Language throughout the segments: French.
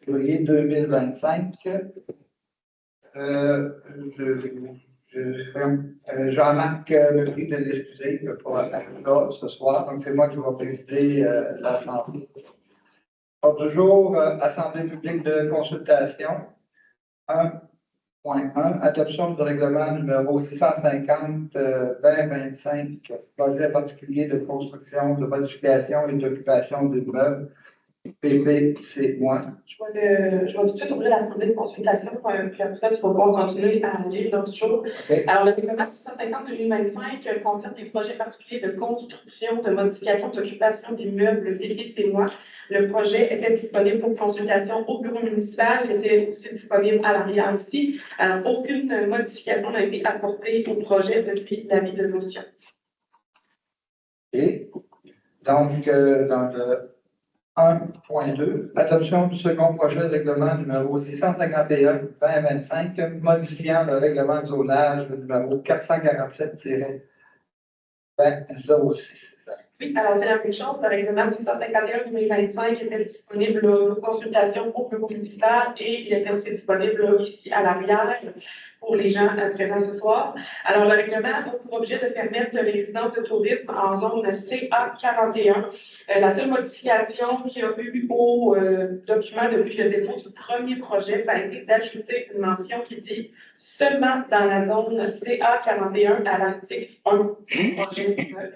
février 2025. Jean-Marc me prie de l'excuser pour être là ce soir, donc c'est moi qui vais présider l'Assemblée. Ordre du jour, Assemblée publique de consultation. 1.1, adoption du règlement numéro 650-2025, projet particulier de construction, de modification et d'occupation d'immeubles. PP, c'est moi. Je vais tout de suite ouvrir l'Assemblée de consultation, puis après ça, tu vas pouvoir continuer à lire l'autre jour. Okay. Alors, le règlement 650-2025 concerne des projets particuliers de construction, de modification, d'occupation d'immeubles. PP, c'est moi. Le projet était disponible pour consultation au bureau municipal. Il était aussi disponible à l'arrière ici. Alors, aucune modification n'a été apportée au projet depuis l'avis de motion. Okay. Donc, dans le 1.2, adoption du second projet de règlement numéro 651-2025, modifiant le règlement de zonage numéro 447-2006. Oui, alors c'est la même chose. Le règlement 651-2025 était disponible pour consultation au bureau municipal et il était aussi disponible ici à l'arrière pour les gens présents ce soir. Alors, le règlement a pour objet de permettre les résidences de tourisme en zone CA41. La seule modification qu'il y a eu au document depuis le dépôt du premier projet, ça a été d'ajouter une mention qui dit seulement dans la zone CA41 à l'article 1 du projet de règlement.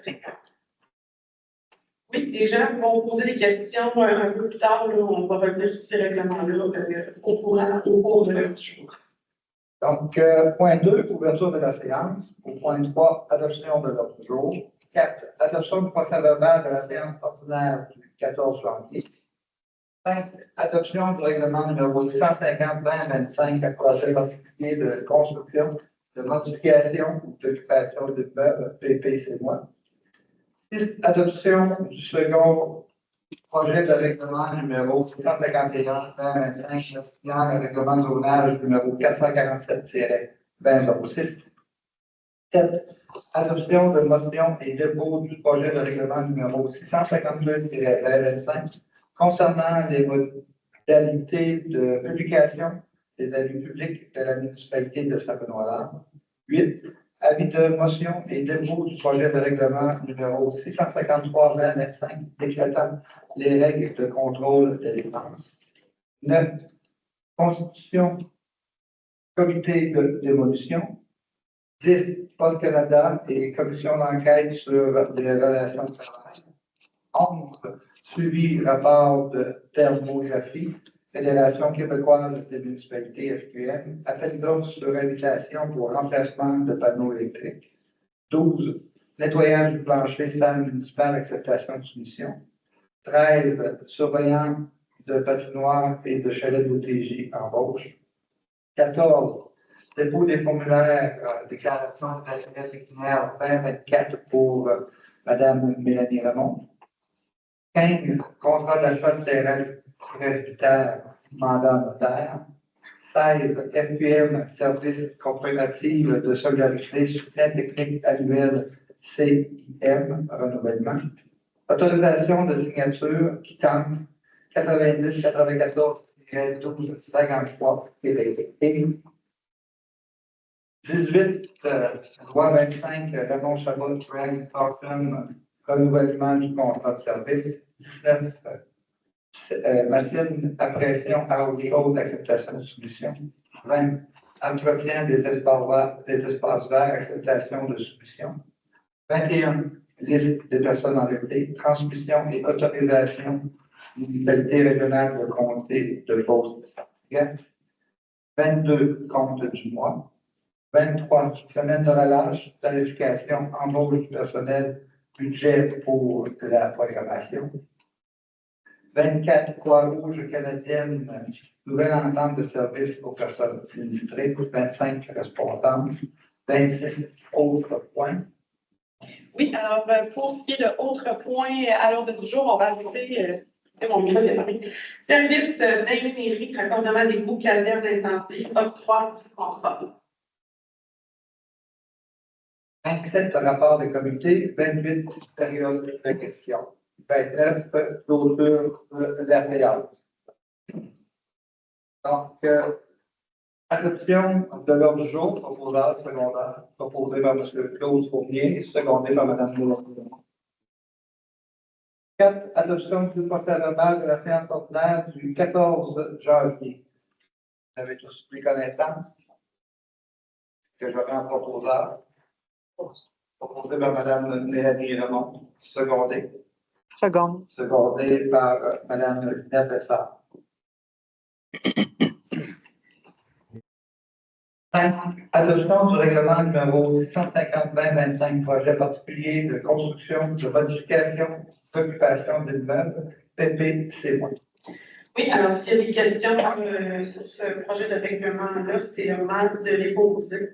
Oui, les gens vont poser des questions un peu plus tard. Là, on va revenir sur ces règlements-là au cours de notre jour. Donc, point 2, ouverture de la séance. Au point 3, adoption de l'ordre du jour. 4, adoption du procès-verbal de la séance ordinaire du 14 janvier. 5, adoption du règlement numéro 650-2025, projet particulier de construction, de modification ou d'occupation d'immeubles, PP, c'est moi. 6, adoption du second projet de règlement numéro 651-2025, modifiant le règlement de zonage numéro 447-2006. 7, adoption de motion et dépôt du projet de règlement numéro 652-2025 concernant les modalités de publication des avis publics de la municipalité de Saint-Benoît-Labre. 8, avis de motion et dépôt du projet de règlement numéro 653-2025 décrétant les règles de contrôle des dépenses. 9, constitution comité de démolition. 10, Poste Canada et commission d'enquête sur les relations de travail. 11, suivi rapport de thermographie, Fédération québécoise des municipalités FQM, appel d'offres sur invitation pour remplacement de panneaux électriques. 12, nettoyage du plancher, salle municipale, acceptation de soumission. 13, surveillant de patinoire et de chalet d'OTJ embauche. 14, dépôt des formulaires déclaration d'intérêt pécuniaire 2024 pour Mme Mélanie Ramon. 15, contrat d'achat de terrain presbytère, mandat notaire. 16, FQM, service coopératif de solidarité, soutien technique annuel CIM, renouvellement. Autorisation de signature, quittance 90-94-12-53 et 18, loi 25, Raymond Chabot, Frank Thornton, renouvellement du contrat de service. 19, machine à pression à eau chaude d'acceptation de soumission. 20, entretien des espaces verts, acceptation de soumission. 21, liste des personnes enlevées, transmission et autorisation municipalité régionale de comté de Beauce-Saint-Pierre. 22, compte du mois. 23, semaine de relâche, planification, embauche du personnel, budget pour la programmation. 24, Croix-Rouge canadienne, nouvelle entente de service aux personnes sinistrées. 25, correspondance. 26, autres points. Oui, alors pour ce qui est de autres points à l'ordre du jour, on va ajouter mon micro est parlé. Service d'ingénierie, raccordement des bouts calvaires d'incendie, octroi du contrat. 27, rapport des comités. 28, période de questions. 29, clôture de la séance. Donc, adoption de l'ordre du jour, proposal secondaire, proposé par M. Claude Fournier, secondé par Mme Boulay. 4. Adoption du procès-verbal de la séance ordinaire du 14 janvier. Vous avez tous pris connaissance que j'aurai en proposal. Proposé par Mme Mélanie Ramon, secondé. Secondé par Mme Ginette Lessard. 5. Adoption du règlement numéro 650-2025, projet particulier de construction, de modification, d'occupation d'immeubles, PPCY. Oui, alors s'il y a des questions sur ce projet de règlement-là, c'est le moment de les poser.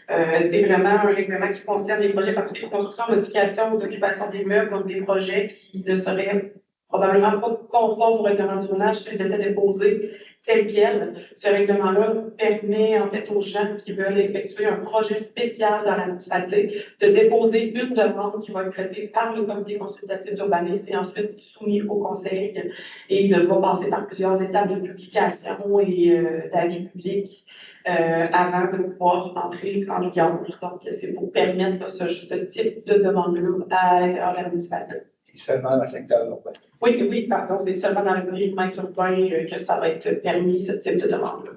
C'est vraiment un règlement qui concerne les projets particuliers de construction, modification ou d'occupation d'immeubles, donc des projets qui ne seraient probablement pas conformes au règlement du zonage s'ils étaient déposés tels quels. Ce règlement-là permet en fait aux gens qui veulent effectuer un projet spécial dans la municipalité de déposer une demande qui va être traitée par le comité consultatif d'urbanisme et ensuite soumise au conseil et va passer par plusieurs étapes de publication et d'avis public avant de pouvoir entrer en vigueur. Donc, c'est pour permettre ce type de demande-là à la municipalité. Seulement dans le secteur urbain. Oui, pardon, c'est seulement dans le périmètre urbain que ça va être permis, ce type de demande-là.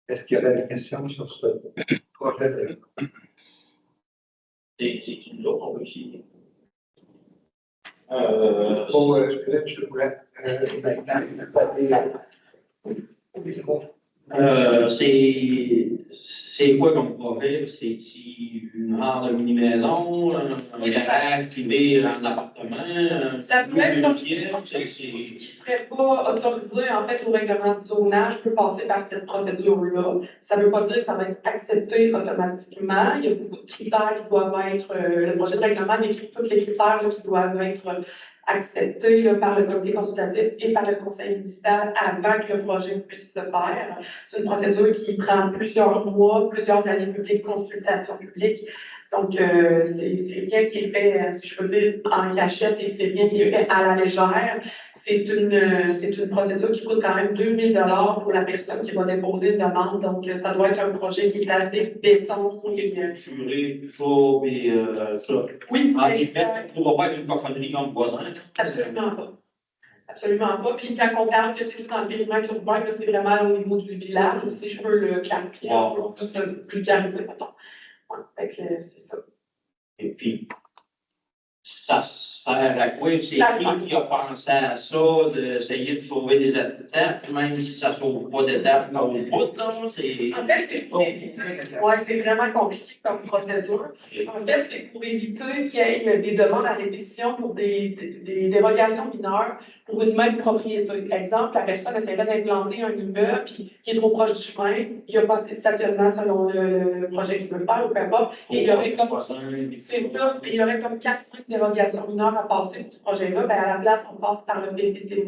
Est-ce qu'il y aurait des questions sur ce projet de... C'est une autre, on peut aussi. Je voulais c'est quoi comme projet? C'est une genre de mini-maison, un garage privé en appartement? Ça peut être ce qui ne serait pas autorisé en fait au règlement du zonage peut passer par cette procédure-là. Ça ne veut pas dire que ça va être accepté automatiquement. Il y a beaucoup de critères qui doivent être, le projet de règlement décrit tous les critères là, qui doivent être accepté là, par le comité consultatif et par le conseil municipal avant que le projet puisse se faire. C'est une procédure qui prend plusieurs mois, plusieurs années publiques, consultation publique. Donc, c'est rien qui est fait, si je peux dire, en cachette et c'est rien qui est fait à la légère. C'est une procédure qui coûte quand même 2 000 $ pour la personne qui va déposer une demande. Donc, ça doit être un projet qui est assez béton et assuré, tout ça, et ça. Oui, en effet, on ne va pas être une cochonnerie comme voisin. Absolument pas. Absolument pas. Puis quand on parle que c'est tout dans le périmètre urbain, c'est vraiment au niveau du village, si je peux le clarifier, pour plus le vulgariser, mettons. Ouais, fait que c'est ça. Et puis, ça sert à quoi? C'est qui a pensé à ça, d'essayer de sauver des étapes, même si ça ne sauve pas d'étapes au bout, là? En fait, c'est vraiment compliqué comme procédure. En fait, c'est pour éviter qu'il y ait des demandes à répétition pour des dérogations mineures pour une même propriété. Exemple, la personne essaierait d'implanter un immeuble qui est trop proche du chemin, il n'y a pas assez de stationnement selon le projet qu'il veut faire ou peu importe, et il y aurait comme, c'est ça, il y aurait comme 4-5 dérogations mineures à passer pour ce projet-là. Ben, à la place, on passe par le PPCY,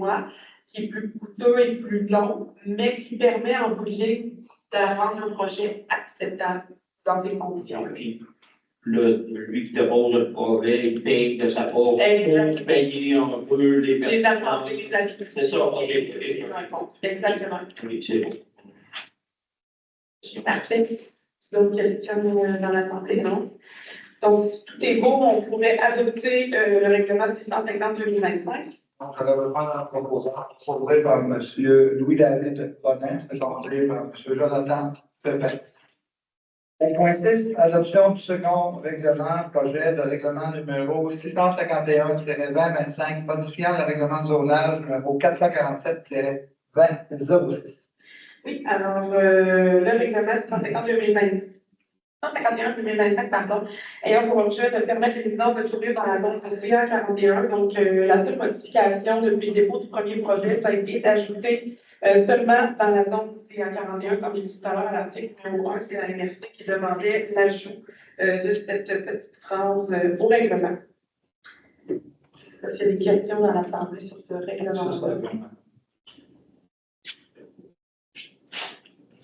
qui est plus coûteux et plus long, mais qui permet en bout de ligne de rendre un projet acceptable dans ces conditions. Puis, lui qui dépose le projet, il paye de sa part pour payer un peu les personnes. Les attentes et les habitudes. C'est ça, ok. Exactement. Oui, c'est bon. Parfait. D'autres questions dans l'Assemblée, non? Donc, si tout est beau, on pourrait adopter le règlement 650-2025. Donc, je vais reprendre un proposal proposé par M. Louis-David Bonin, secondé par M. Jonathan Pepin. Au point 6, adoption du second règlement, projet de règlement numéro 651-2025, modifiant le règlement de zonage numéro 447-2006. Oui, alors, le règlement 151-2025, pardon, ayant pour objet de permettre les résidences de trouver dans la zone de CA41. Donc, la seule modification depuis le dépôt du premier projet, ça a été d'ajouter seulement dans la zone CA41, comme j'ai dit tout à l'heure à l'article numéro 1, c'est la MRC qui demandait l'ajout de cette petite phrase au règlement. Est-ce qu'il y a des questions dans l'Assemblée sur ce règlement-là?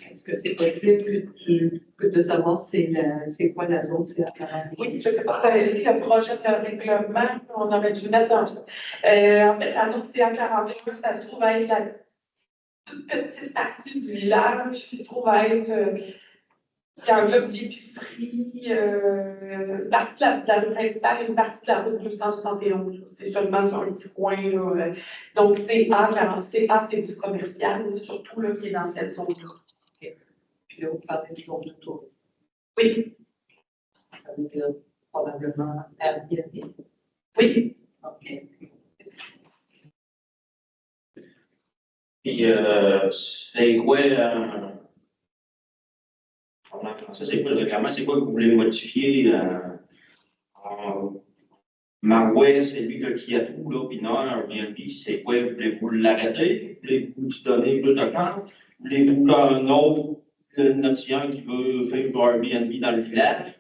Est-ce que c'est possible de savoir c'est quoi la zone CA41? Oui, je ne sais pas, ça avait dit le projet de règlement, on aurait dû mettre en fait, la zone CA41, ça se trouve à être toute petite partie du village qui se trouve à être, qui englobe l'épicerie, une partie de la rue principale et une partie de la route 271. C'est seulement sur un petit coin, là. Donc, c'est c'est du commercial, surtout, là, qui est dans cette zone-là. Puis là, vous parlez du monde du tourisme. Oui, Ça veut dire probablement Airbnb. oui. OK. Puis, c'est quoi, en français, c'est quoi le règlement? C'est quoi que vous voulez modifier? Marouet, c'est lui qui a tout, là, puis non, Airbnb, c'est quoi? Voulez-vous l'arrêter? Voulez-vous lui donner plus de temps? Voulez-vous qu'un autre, notre client qui veut faire du Airbnb dans le village?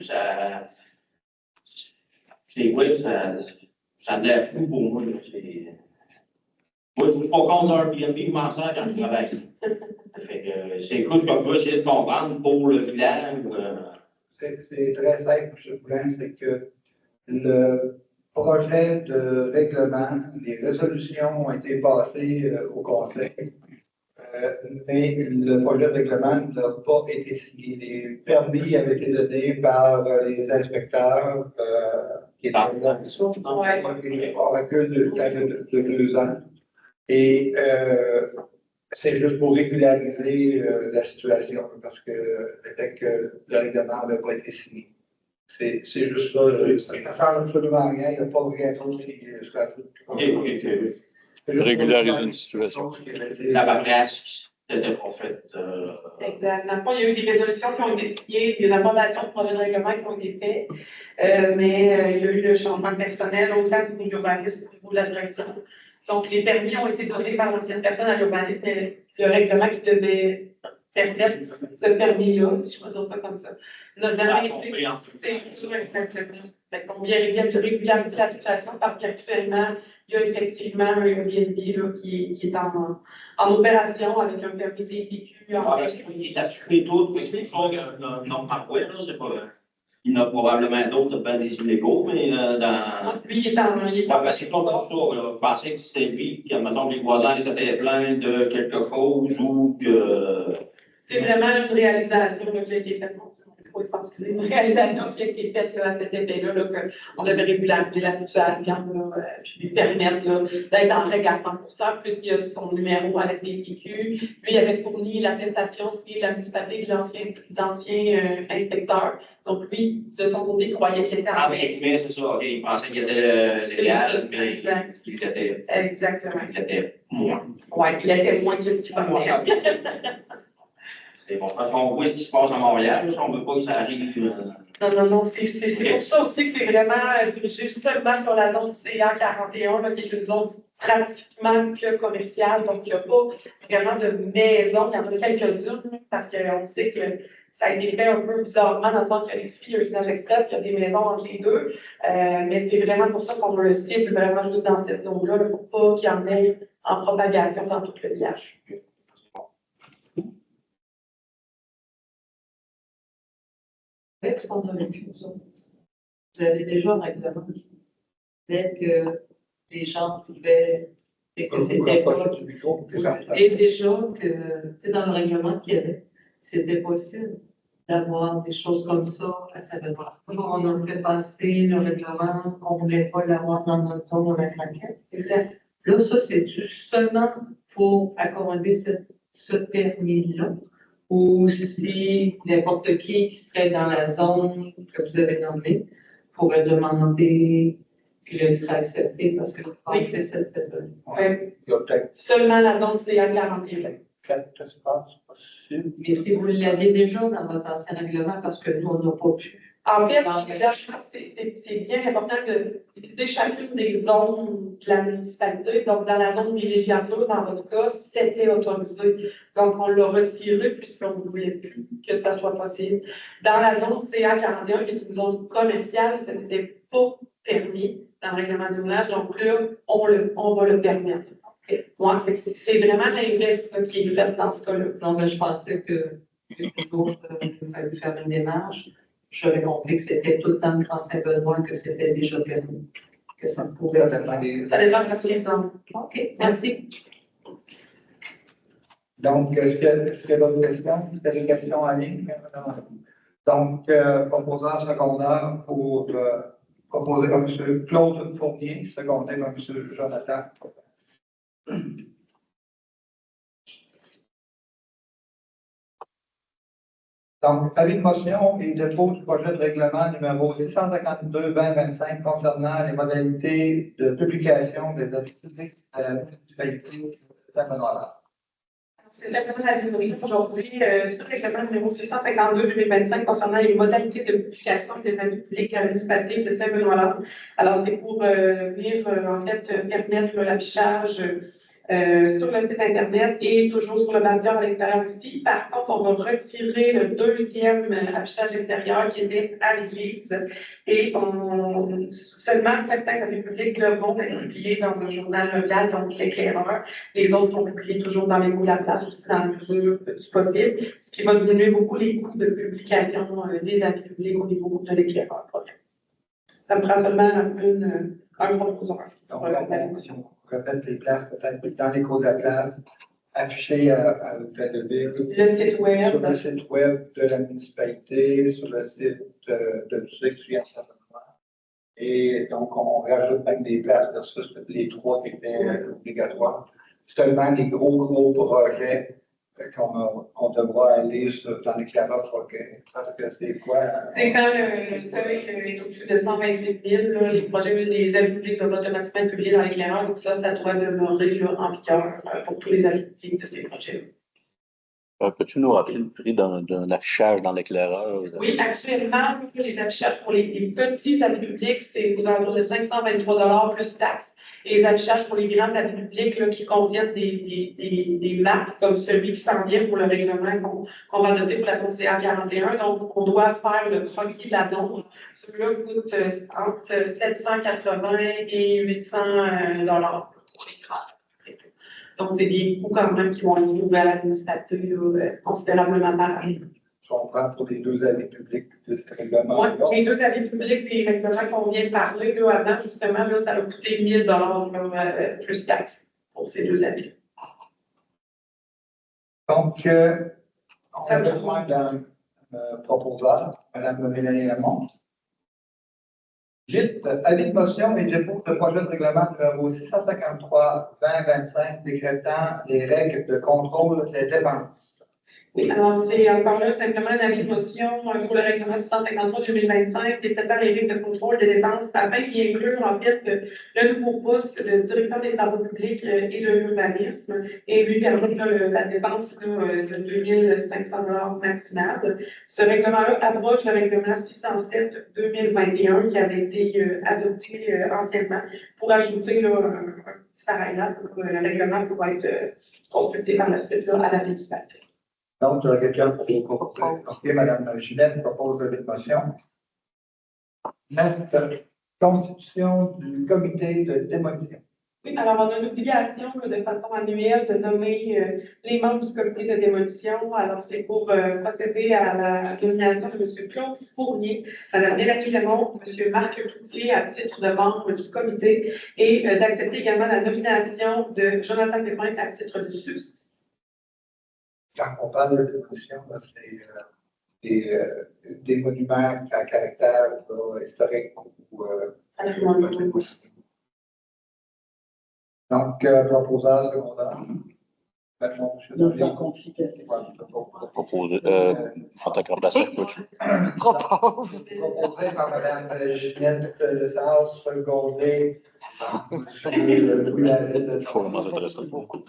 C'est quoi? Ça a l'air fou pour moi, là. Moi, je ne suis pas contre Airbnb, je m'en sers quand je travaille. C'est quoi ce que je veux essayer de comprendre pour le village? C'est très simple, M. Poulin, c'est que le projet de règlement, les résolutions ont été passées au Conseil, mais le projet de règlement n'a pas été signé. Les permis avaient été donnés par les inspecteurs qui étaient là. On recule de 2 ans. Et c'est juste pour régulariser la situation, parce que le fait que le règlement n'avait pas été signé. C'est juste ça. Ça ne change absolument rien. Il n'y a pas rien d'autre qui se rajoute. Régulariser une situation. La paperasse qui n'était pas faite. Exact. Dans le fond, il y a eu des résolutions qui ont été signées, des amendements de projet de règlement qui ont été faits, mais il y a eu le changement de personnel, autant au niveau urbanisme qu'au niveau de la direction. Donc, les permis ont été donnés par l'ancienne personne à l'urbanisme, mais le règlement qui devait permettre ce permis-là, si je peux dire ça comme ça, n'a jamais été exactement. On vient de régulariser la situation parce qu'actuellement, il y a effectivement un Airbnb là, qui est en opération avec un permis CPQ. Il est assuré tout, c'est ça non Marouet, là, c'est pas. Il y en a probablement d'autres ben des illégaux, mais dans. Lui, il est en. Parce que comme ça, je pensais que c'était lui, que maintenant les voisins étaient pleins de quelque chose ou que. C'est vraiment une réalisation là, qui a été faite. C'est une réalisation qui a été faite là, à cet effet-là, là, qu'on devait régulariser la situation, là, puis lui permettre là, d'être en règle à 100%, puisqu'il a son numéro à la CPQ. Lui, il avait fourni l'attestation signée de la municipalité de l'ancien inspecteur. Donc, lui, de son côté, il croyait qu'il était en règle. Mais c'est ça, il pensait qu'il était légal, mais il était. Exactement. Il était moins. Oui, il était moins que ce qu'il pensait. C'est bon, parce qu'on voit ce qui se passe à Montréal, on ne veut pas que ça arrive. Non, c'est pour ça aussi que c'est vraiment dirigé seulement sur la zone CA 41, là, qui est une zone pratiquement que commerciale. Donc, il n'y a pas vraiment de maisons. Il y en a quelques-unes, parce qu'on sait que ça a été fait un peu bizarrement, dans le sens que l'Express, il y a un Usinage Express, il y a des maisons entre les deux. Mais c'est vraiment pour ça qu'on le cible vraiment juste dans cette zone-là, là, pour pas qu'il y en ait en propagation dans tout le village. Avec ce qu'on a vécu, vous avez déjà un règlement qui disait que les gens pouvaient, et que c'était pas, et déjà que, c'est dans le règlement qu'il y avait, c'était possible d'avoir des choses comme ça à Saint-Benoît. On a fait passer le règlement, on ne voulait pas l'avoir dans notre zone de la claquette. Exact. Là, ça, c'est seulement pour accommoder ce permis-là. Ou si n'importe qui serait dans la zone que vous avez nommée pourrait demander, puis là, il sera accepté parce que le français, c'est cette personne. Seulement la zone CA 41. Mais si vous l'avez déjà dans votre ancien règlement, parce que nous, on n'a pas pu. En fait, là, c'est bien important de visiter chacune des zones de la municipalité. Donc, dans la zone villégiature, dans votre cas, c'était autorisé. Donc, on l'a retiré puisqu'on ne voulait plus que ça soit possible. Dans la zone CA 41, qui est une zone commerciale, ce n'était pas permis dans le règlement du village. Donc, là, on va le permettre. Ouais, c'est vraiment l'inverse qui est fait dans ce cas-là. Non, mais je pensais que toujours, il fallait faire une démarche. J'avais compris que c'était tout le temps Grand Saint-Benoît que c'était déjà permis, que ça pouvait. Ça dépend de la maison. OK, merci. Donc, est-ce qu'il y a d'autres questions? Est-ce qu'il y a des questions en ligne? Donc, proposant secondaire pour proposer par M. Claude Fournier, secondé par M. Jonathan. Donc, avis de motion et dépôt du projet de règlement numéro 652-2025 concernant les modalités de publication des avis publics à la municipalité de Saint-Benoît. C'est simplement la discussion aujourd'hui sur le règlement numéro 652-2025 concernant les modalités de publication des avis publics à la municipalité de Saint-Benoît. Alors, c'est pour venir, en fait, permettre l'affichage sur le site Internet et toujours sur le bannière à l'extérieur ici. Par contre, on va retirer le deuxième affichage extérieur qui était à l'église et seulement certains avis publics vont être publiés dans un journal local, donc l'éclaireur. Les autres sont publiés toujours dans les mots de la place aussi dans le mesure du possible, ce qui va diminuer beaucoup les coûts de publication des avis publics au niveau de l'éclaireur. Ça me prend seulement un proposeur. Donc, on répète les places peut-être dans les cours de la place, affichées à l'hôtel de ville. Le site web. Sur le site web de la municipalité, sur le site de l'Université. Et donc, on rajoute même des places versus les trois qui étaient obligatoires. Seulement les gros projets qu'on devra aller dans l'éclairage progrès. Parce que c'est quoi? C'est quand le seuil est au-dessus de 128 000, là, les projets, les avis publics doivent automatiquement être publiés dans l'éclaireur. Donc ça doit demeurer en vigueur pour tous les avis publics de ces projets. Peux-tu nous rappeler le prix d'un affichage dans l'éclaireur? Oui, actuellement, les affichages pour les petits avis publics, c'est aux alentours de 523 $ plus taxes. Et les affichages pour les grands avis publics là, qui contiennent des marques comme celui qui s'en vient pour le règlement qu'on va adopter pour la zone CA 41. Donc, on doit faire le croquis de la zone. Celui-là coûte entre 780 et 800 $ pour les grands. Donc, c'est des coûts quand même qui vont être ouverts à la municipalité considérablement par année. On prend pour les deux avis publics de ce règlement. Oui, les deux avis publics des règlements qu'on vient de parler là, avant, justement, là, ça a coûté 1 000 $ plus taxes pour ces deux avis. Donc, on a besoin d'un proposeur, Mme Mélanie Lamont. Vite, avis de motion et dépôt de projet de règlement numéro 653-2025 décrétant les règles de contrôle des dépenses. Oui, alors c'est encore là simplement un avis de motion pour le règlement 653-2025 décrétant les règles de contrôle des dépenses afin d'y inclure en fait le nouveau poste de directeur des travaux publics et de l'urbanisme et lui permettre la dépense de 2 500 $ maximal. Ce règlement-là abroge le règlement 607-2021 qui avait été adopté entièrement pour ajouter un petit paragraphe pour le règlement pourra être consulté par la suite à la municipalité. Donc, il y a quelqu'un pour proposer. OK, Mme Ginette propose la motion. Constitution du comité de démolition. Oui, alors on a une obligation de façon annuelle de nommer les membres du comité de démolition. Alors, c'est pour procéder à la nomination de M. Claude Fournier, Mme Mélanie Lamont, M. Marc Cloutier à titre de membre du comité et d'accepter également la nomination de Jonathan Pépin à titre de substitut. Quand on parle de démolition, c'est des monuments à caractère historique ou. Donc, proposeur secondaire. Proposer, en tant que remplaçant, peux-tu? Proposé par Mme Ginette Lessard, secondé par M. Louis Lavitte. Faut vraiment s'intéresser beaucoup.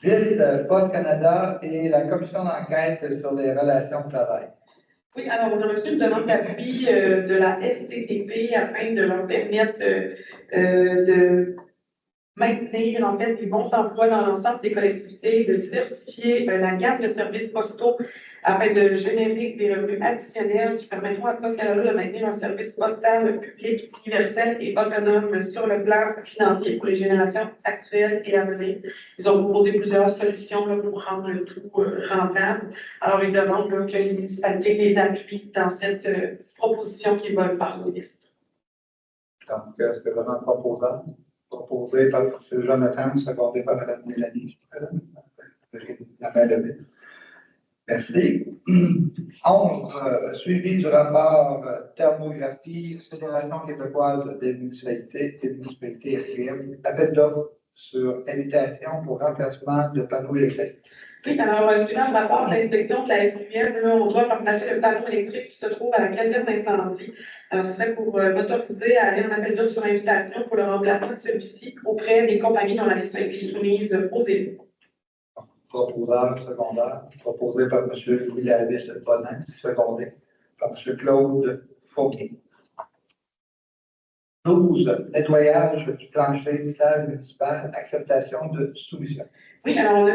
10, Pod Canada et la commission d'enquête sur les relations de travail. Oui, alors on a reçu une demande d'appui de la STTP afin de leur permettre de maintenir en fait des bons emplois dans l'ensemble des collectivités, de diversifier la gamme de services postaux afin de générer des revenus additionnels qui permettront à Poste Canada de maintenir un service postal public universel et autonome sur le plan financier pour les générations actuelles et à venir. Ils ont proposé plusieurs solutions là, pour rendre le tout rentable. Alors, ils demandent là, que les municipalités les appuient dans cette proposition qu'ils veulent par le ministre. Donc, c'est vraiment proposant. Proposé par M. Jonathan, secondé par Mme Mélanie. La main levée. Merci. 11, suivi du rapport thermographie, Fédération québécoise des municipalités FQM, appel d'offres sur invitation pour remplacement de panneaux électriques. Oui, alors, suivant le rapport d'inspection de la FQM, là, on doit remplacer le panneau électrique qui se trouve à la caserne d'incendie. Alors, ce serait pour m'autoriser à aller en appel d'offres sur invitation pour le remplacement de celui-ci auprès des compagnies dont la mission a été soumise aux élus. Proposable secondaire, proposé par M. Louis-David Bonin, secondé par M. Claude Fournier. 12, nettoyage du plancher salle municipale, acceptation de soumission. Oui, alors on a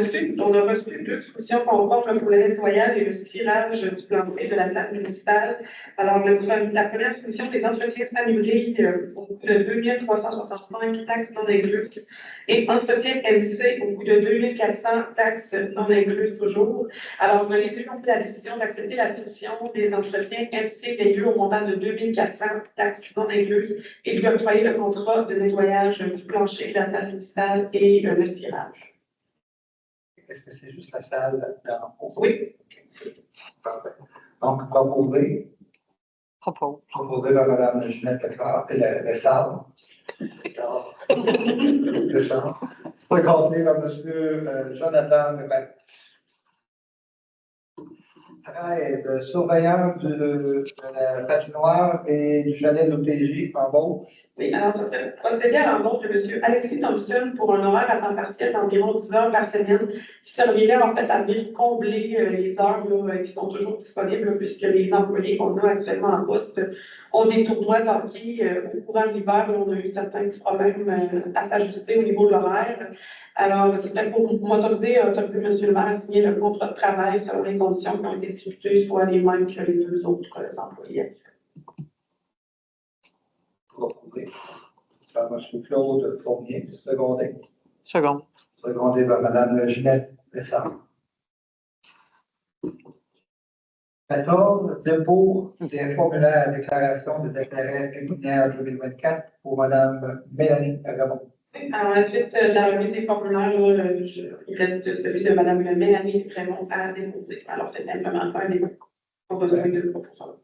reçu 2 soumissions conformes pour le nettoyage et le tirage du plancher de la salle municipale. Alors, la première soumission, les entretiens salubris au coût de 2365 taxes non incluses et entretien MC au coût de 2400 taxes non incluses toujours. Alors, les élus ont pris la décision d'accepter la soumission des entretiens MC payés au montant de 2400 taxes non incluses et de lui octroyer le contrat de nettoyage du plancher de la salle municipale et le tirage. Est-ce que c'est juste la salle d'en haut? Oui. Parfait. Donc, proposé par Mme Ginette Leclerc, le sable. Le sable. Secondé par M. Jonathan Lebel. 13, surveillant de la patinoire et du chalet de l'OTJ en Beauce. Oui, alors ça serait procéder à l'embauche de M. Alexis Thompson pour un horaire à temps partiel d'environ 10 heures par semaine, qui servirait en fait à venir combler les heures là, qui sont toujours disponibles, là, puisque les employés qu'on a actuellement en poste ont des tournois d'hockey au courant de l'hiver. On a eu certains petits problèmes à s'ajuster au niveau de l'horaire. Alors, ce serait pour autoriser M. le maire à signer le contrat de travail selon les conditions qui ont été discutées, soit les mêmes que les 2 autres employés. Proposé par M. Claude Fournier, secondé. Second. Secondé par Mme Ginette Lessard. 14, dépôt des formulaires de déclaration des intérêts pécuniaires 2024 pour Mme Mélanie Ramon. Alors, ensuite de la remise des formulaires, là, il reste celui de Mme Mélanie Raymond à déposer. Alors, c'est simplement faire des pas besoin de proposition.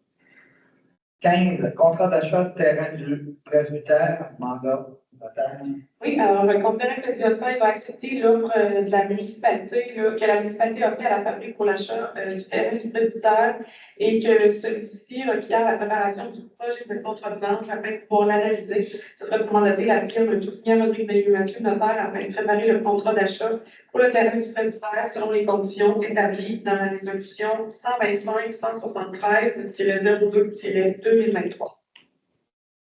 15, contrat d'achat de terrain du presbytère, mandat notaire. Oui, alors, considérant que le diocèse a accepté l'offre de la municipalité, là, que la municipalité a fait à la fabrique pour l'achat du terrain du presbytère et que celui-ci requiert la préparation du projet de contrat de vente afin de pouvoir l'analyser. Ce serait pour mandater la firme Tousignan Rodrigue Mathieu notaire afin de préparer le contrat d'achat pour le terrain du presbytère selon les conditions établies dans la résolution 125-173-02-2023.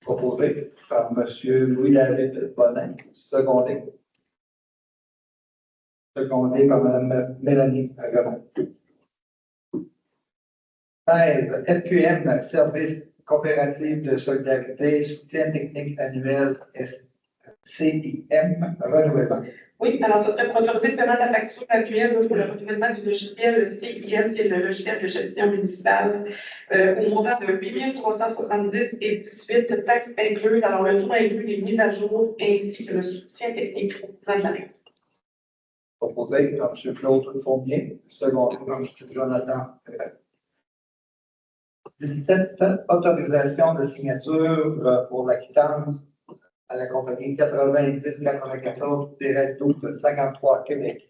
Proposé par M. Louis-David Bonin, secondé. Secondé par Mme Mélanie Ramon. 16, FQM, Service coopératif de solidarité, soutien technique annuel CIM, renouvellement. Oui, alors ce serait pour autoriser le paiement de la facture actuelle pour le renouvellement du logiciel CIM, c'est le logiciel de gestion municipale, au montant de 8 370 et 18 taxes incluses. Alors, le tout inclut les mises à jour ainsi que le soutien technique au plan de l'année. Proposé par M. Claude Fournier, secondé par M. Jonathan Lebel. 17, autorisation de signature pour la quittance à la compagnie 90-94-12-53 Québec.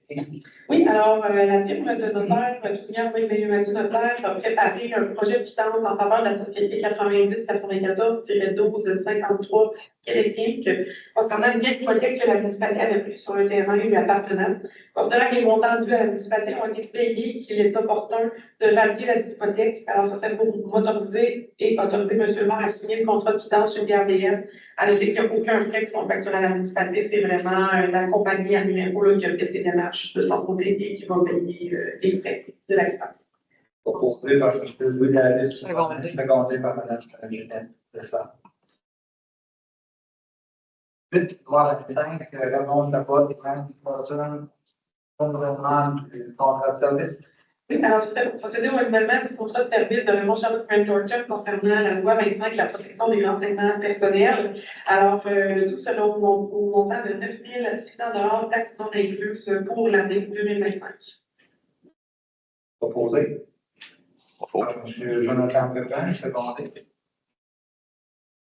Oui, alors la firme de notaire, Tousignan Rodrigue Mathieu notaire, a préparé un projet de quittance en faveur de la société 90-94-12-53 Québec Inc. Concernant le bien hypothèque que la municipalité avait pris sur un terrain lui appartenant. Considérant que les montants dus à la municipalité ont été payés et qu'il est opportun de radier la hypothèque, alors ça serait pour m'autoriser et autoriser M. le maire à signer le contrat de quittance chez BRDM. À noter qu'il n'y a aucun frais qui sont facturés à la municipalité, c'est vraiment la compagnie à numéro là, qui a fait ses démarches de son côté et qui va payer les frais de la quittance. Proposé par M. Louis-David, secondé par Mme Ginette Lessard. 8, loi 25, Ramon Chabot, renouvellement du contrat de service. Oui, alors ce serait pour procéder au renouvellement du contrat de service de Raymond Charlotte Grant Thornton concernant la loi 25, la protection des renseignements personnels. Alors, le tout selon au montant de 9 600 taxes non incluses pour l'année 2025. Proposé Propose. par M. Jonathan Pépin, secondé.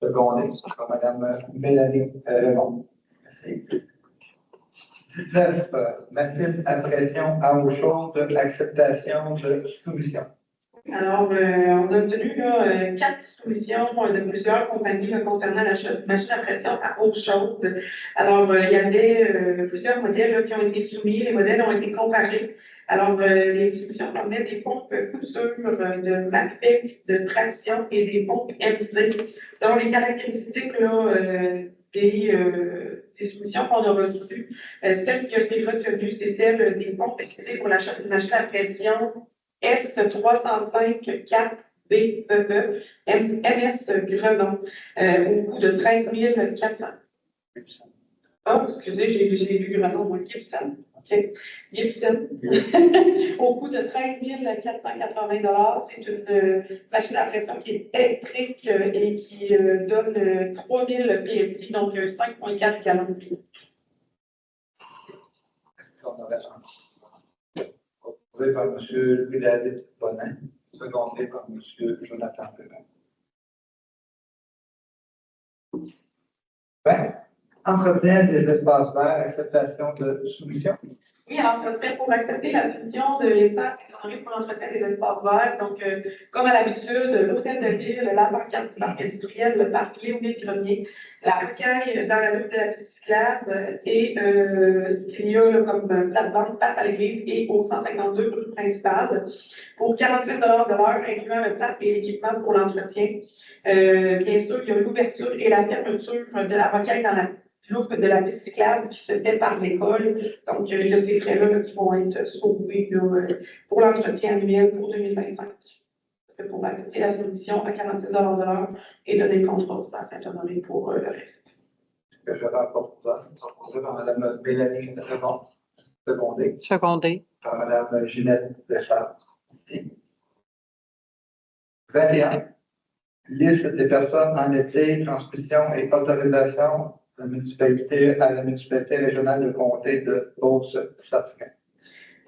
Secondé par Mme Mélanie Raymond. Merci. 19, machine à pression à eau chaude, acceptation de soumission. Alors, on a obtenu là, 4 soumissions de plusieurs compagnies là, concernant l'achat de machines à pression à eau chaude. Alors, il y avait plusieurs modèles là, qui ont été soumis. Les modèles ont été comparés. Alors, les soumissions prenaient des pompes couture de MacPic, de traction et des pompes MC. Selon les caractéristiques là, des soumissions qu'on a reçues, celle qui a été retenue, c'est celle des pompes MC pour l'achat d'une machine à pression S305 4BEE, MS Grenon, au coût de 13 400. Ah, excusez, j'ai lu Grenon, moi, Gibson. OK. Gibson. Au coût de 13 480 $. C'est une machine à pression qui est électrique et qui donne 3000 PSI, donc 5,4 gallons. On aurait un. Proposé par M. Louis-David Bonin, secondé par M. Jonathan Pépin. 20, entretien des espaces verts, acceptation de soumission. Oui, alors, ce serait pour accepter la soumission de l'espace économique pour l'entretien des espaces verts. Donc, comme à l'habitude, l'hôtel de ville, la banquette du parc industriel, le parc Léopold Grenier, la rocaille dans la route de la piste cyclable et ce qu'il y a là, comme plate-bande face à l'église et au 152 rue principale pour 46 $ de l'heure, incluant le tap et l'équipement pour l'entretien. Bien sûr, il y a l'ouverture et la fermeture de la rocaille dans la loupe de la piste cyclable qui se fait par l'école. Donc, il y a ces frais-là qui vont être sauvés là, pour l'entretien annuel pour 2025. C'est pour accepter la soumission à 46 $ de l'heure et donner le contrat au Stade Saint-Honoré pour le reste. Que je rapporte proposé par Mme Mélanie Raymond, secondé Secondé. par Mme Ginette Lessard. 21, liste des personnes en été, transmission et autorisation de la municipalité à la municipalité régionale de comté de Beauce-Saskatchewan.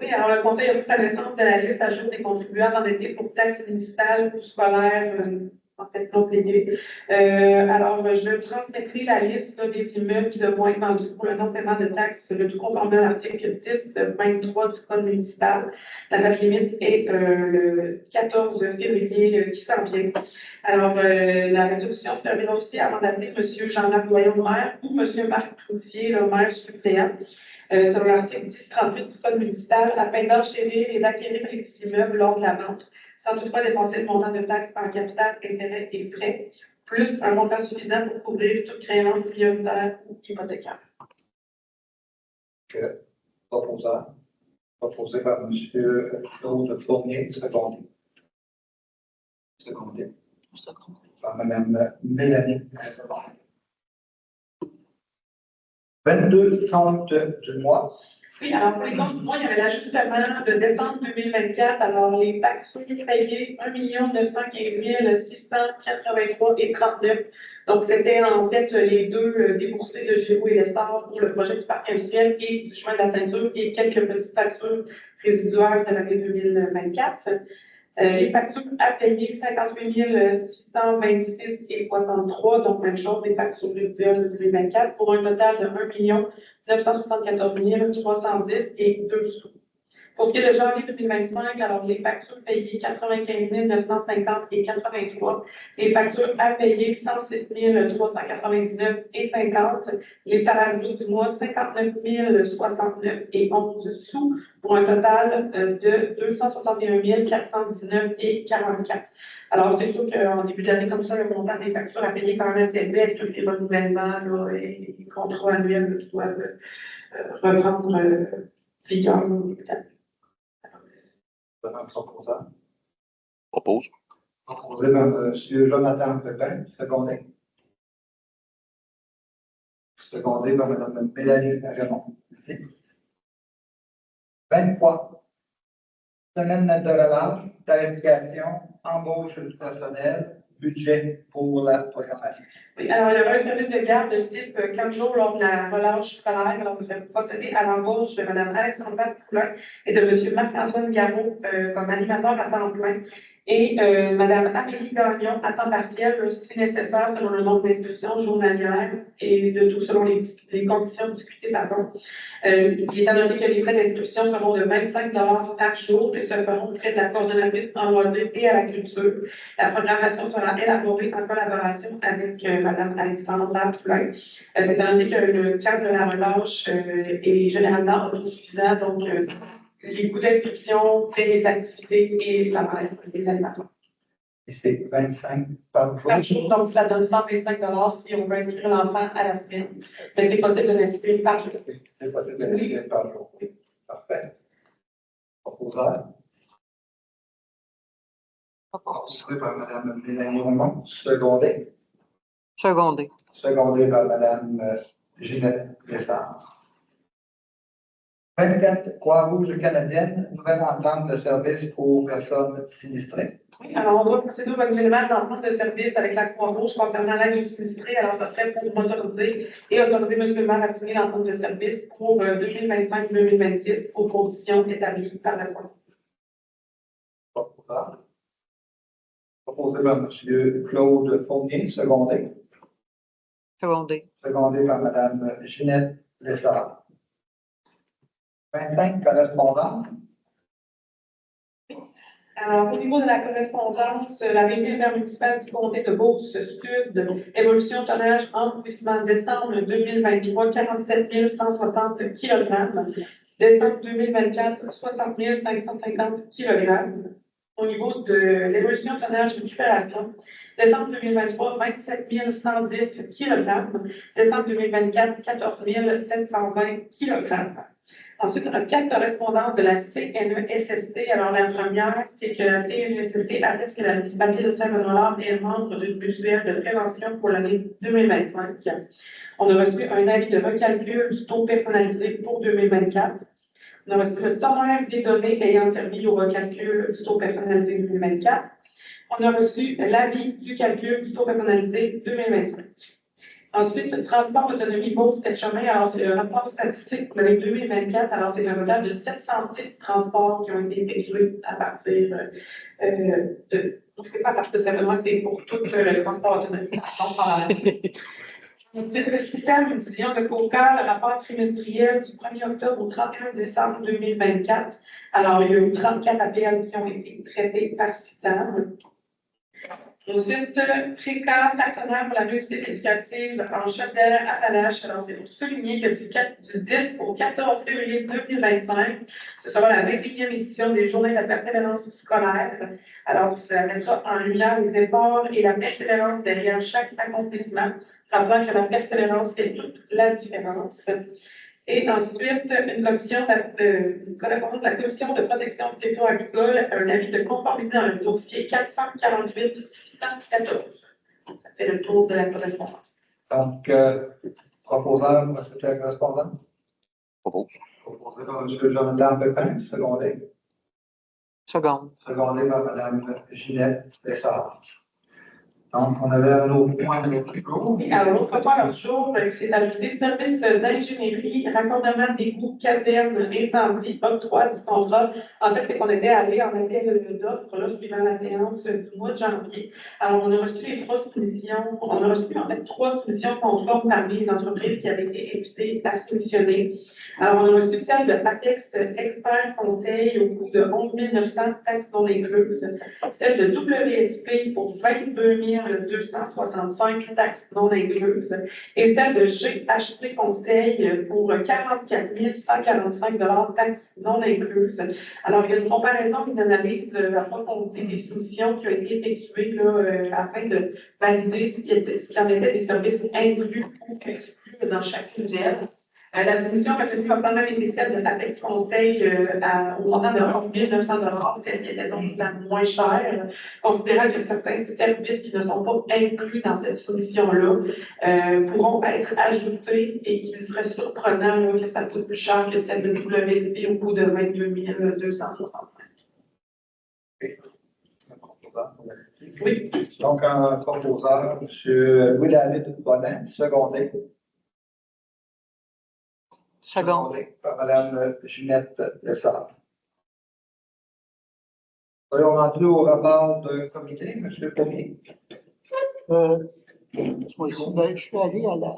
Oui, alors le Conseil a pris connaissance de la liste à jour des contribuables endettés pour taxes municipales ou scolaires, en fait non payées. Alors, je transmettrai la liste là, des immeubles qui devront être vendus pour le non-paiement de taxes, le tout conformément à l'article 10-23 du Code municipal. La date limite est le 14 février qui s'en vient. Alors, la résolution servira aussi à mandater M. Jean-Marc Doyon, le maire, ou M. Marc Cloutier, le maire suppléant, selon l'article 1038 du Code municipal, afin d'enchérir et d'acquérir les immeubles lors de la vente, sans toutefois dépenser le montant de taxes par capital, intérêts et frais, plus un montant suffisant pour couvrir toute créance prioritaire ou hypothécaire. Proposé par M. Claude Fournier, secondé. Secondé par Mme Mélanie Raymond. 22 comptes du mois. Oui, alors pour les comptes du mois, il y avait l'ajustement de décembre 2024. Alors, les factures payées, 1 915 683 et 39. Donc, c'était en fait les deux déboursés de Géo et Lestar pour le projet du parc industriel et du chemin de la ceinture et quelques petites factures résiduaires de l'année 2024. Les factures à payer, 58 626 et 63, donc même chose, des factures résiduelles de 2024, pour un total de 1 974 310 et 2 sous. Pour ce qui est de janvier 2025, alors les factures payées, 95 950 et 83. Les factures à payer, 106 399 et 50. Les salaires bruts du mois, 59 069 et 11 sous, pour un total de 261 419 et 44. Alors, c'est sûr qu'en début d'année comme ça, le montant des factures à payer quand même assez élevé avec tous les renouvellements là, et les contrats annuels qui doivent reprendre vigueur au début d'année. Propose. Proposé par M. Jonathan Pépin, secondé. Secondé par Mme Mélanie Raymond. Merci. 23. Semaine de relâche, tarification, embauche du personnel, budget pour la programmation. Oui, alors, il y aura un service de garde de type 4 jours lors de la relâche scolaire. Alors, vous allez procéder à l'embauche de Mme Alexandra Poulain et de M. Marc-Antoine Garot comme animateur à temps plein et Mme Amélie Gagnon à temps partiel, si nécessaire, selon le nombre d'inscriptions journalières et de tout selon les conditions discutées, pardon. Il est à noter que les frais d'inscription seront de 25 par jour et se feront auprès de la coordonnatrice en loisirs et à la culture. La programmation sera élaborée en collaboration avec Mme Alexandra Poulain. C'est à noter que le cadre de la relâche est généralement autosuffisant, donc les coûts d'inscription, les activités et les salaires des animateurs. Et c'est 25 par jour. Par jour, donc cela donne 125 si on veut inscrire l'enfant à la semaine. Mais c'est possible de l'inscrire par jour. C'est possible de l'inscrire par jour. Oui. Parfait. Proposeur. Proposé par Mme Mélanie Roumont. Secondé. Secondé. Secondé par Mme Ginette Lessard. 24, Croix-Rouge canadienne, nouvelle entente de service pour personnes sinistrées. Oui, alors on doit procéder au renouvellement de l'entente de service avec la Croix-Rouge concernant l'aide aux sinistrés. Alors, ce serait pour m'autoriser et autoriser M. le maire à signer l'entente de service pour 2025-2026 aux conditions établies par la Croix-Rouge. Proposé par M. Claude Fournier, secondé. Secondé. Secondé par Mme Ginette Lessard. 25, correspondance. Alors, au niveau de la correspondance, la régie intermunicipale du comté de Beauce-Sud, évolution tonnage enfouissement décembre 2023, 47 160 kg. Décembre 2024, 60 550 kg. Au niveau de l'évolution tonnage récupération, décembre 2023, 27 110 kg. Décembre 2024, 14 720 kg. Ensuite, on a 4 correspondances de la CNESST. Alors, la première, c'est que la CNESST atteste que la municipalité de Saint-Benoît est membre d'une mutuelle de prévention pour l'année 2025. On a reçu un avis de recalcul du taux personnalisé pour 2024. On a reçu le sommaire des données ayant servi au recalcul du taux personnalisé 2024. On a reçu l'avis du calcul du taux personnalisé 2025. Ensuite, transport autonomie Beauce et chemin. Alors, c'est le rapport statistique pour l'année 2024. Alors, c'est un total de 706 transports qui ont été effectués à partir de. Donc, c'est pas à partir de Saint-Benoît, c'est pour tout le transport autonome. Ensuite, le système, une division de COCA, le rapport trimestriel du 1er octobre au 31 décembre 2024. Alors, il y a eu 34 appels qui ont été traités par CITAM. Ensuite, préca partenaire pour la réussite éducative en Chaudière-Appalaches. Alors, c'est pour souligner que du 10 au 14 février 2025, ce sera la 21e édition des Journées de la persévérance scolaire. Alors, ça mettra en lumière les efforts et la persévérance derrière chaque accomplissement, rappelant que la persévérance fait toute la différence. Et ensuite, une correspondante de la Commission de protection du territoire agricole, un avis de conformité dans le dossier 448-614. Ça fait le tour de la correspondance. Donc, proposeur pour accepter la correspondance. Propose. Proposé par M. Jonathan Pépin, secondé. Seconde. Secondé par Mme Ginette Lessard. Donc, on avait un autre point de l'autre jour. Et alors, l'autre point l'autre jour, c'est ajouté service d'ingénierie, raccordement d'égout, caserne, incendie, octroi du contrat. En fait, c'est qu'on était allé en appel d'offres là, suivant la séance du mois de janvier. Alors, on a reçu les 3 soumissions. On a reçu en fait 3 soumissions conformes parmi les entreprises qui avaient été invitées à soumissionner. Alors, on a reçu celle de Patex Expert Conseil au coût de 11 900 taxes non incluses. Celle de WSP pour 22 265 taxes non incluses et celle de GHP Conseil pour 44 145 taxes non incluses. Alors, il y a une comparaison, une analyse approfondie des solutions qui ont été effectuées là, afin de valider ce qui en était des services inclus ou exclus dans chacune d'elles. La solution retenue a quand même été celle de l'Apex Conseil au montant de 11 900 $, celle qui était donc la moins chère, considérant que certains services qui ne sont pas inclus dans cette solution-là pourront être ajoutés et qu'il serait surprenant là, que ça coûte plus cher que celle de WSP au coût de 22 265. Oui. Donc, un proposeur, M. Louis-David Bonin, secondé. Secondé par Mme Ginette Lessard. Soyons rendus au rapport de comité, M. Pommier. Je suis allé à la.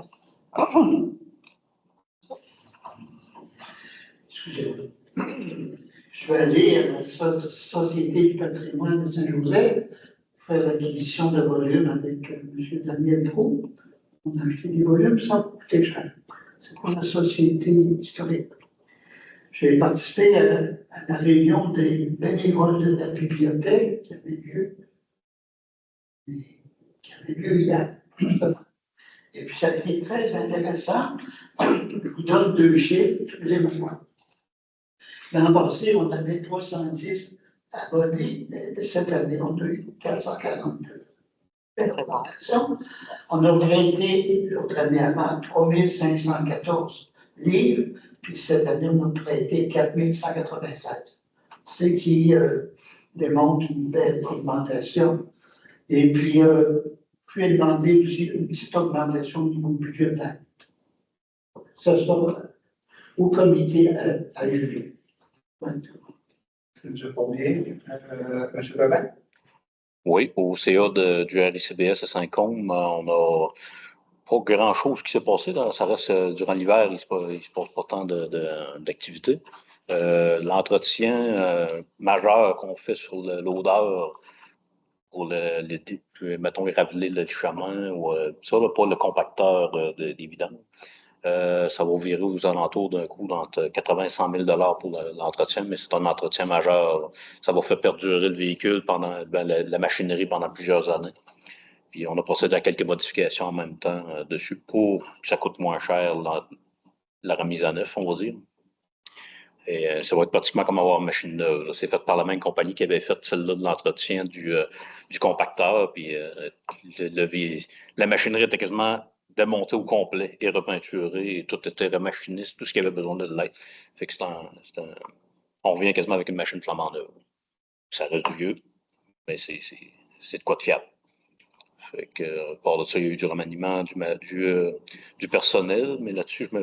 Excusez-moi. Je suis allé à la Société du patrimoine de Saint-Joseph faire l'acquisition de volumes avec M. Daniel Proulx. On a acheté des volumes sans coûter cher. C'est pour la Société historique. J'ai participé à la réunion des bénévoles de la bibliothèque qui avait lieu hier, justement. Et puis ça a été très intéressant. Je vous donne 2 chiffres, excusez-moi. L'an passé, on avait 310 abonnés. Et cette année, on a eu 442. On aurait été, l'autre année avant, 3514 livres, puis cette année, on aurait été 4187. Ce qui démontre une belle augmentation. Et puis, je lui ai demandé aussi une petite augmentation au niveau budgétaire. Ça sera au comité à juger. M. Pommier. M. Lebin. Oui, au CA du RICBS à Saint-Côme, on n'a pas grand-chose qui s'est passé. Ça reste durant l'hiver, il ne se passe pas tant d'activités. L'entretien majeur qu'on fait sur l'odeur pour mettons, raveler le chemin ou ça, là, pas le compacteur des vidanges. Ça va virer aux alentours d'un coût d'entre 80 et 100 000 pour l'entretien, mais c'est un entretien majeur. Ça va faire perdurer le véhicule pendant la machinerie pendant plusieurs années. Puis on a procédé à quelques modifications en même temps dessus pour que ça coûte moins cher la remise à neuf, on va dire. Et ça va être pratiquement comme avoir une machine neuve. C'est fait par la même compagnie qui avait fait celle-là de l'entretien du compacteur. Puis la machinerie était quasiment démontée au complet et repeinturée. Et tout était remachiné, tout ce qu'il y avait besoin de l'être. Fait que on revient quasiment avec une machine flambant neuve. Ça reste du vieux, mais c'est de quoi de fiable. Fait que, par de ça, il y a eu du remaniement du personnel, mais là-dessus, je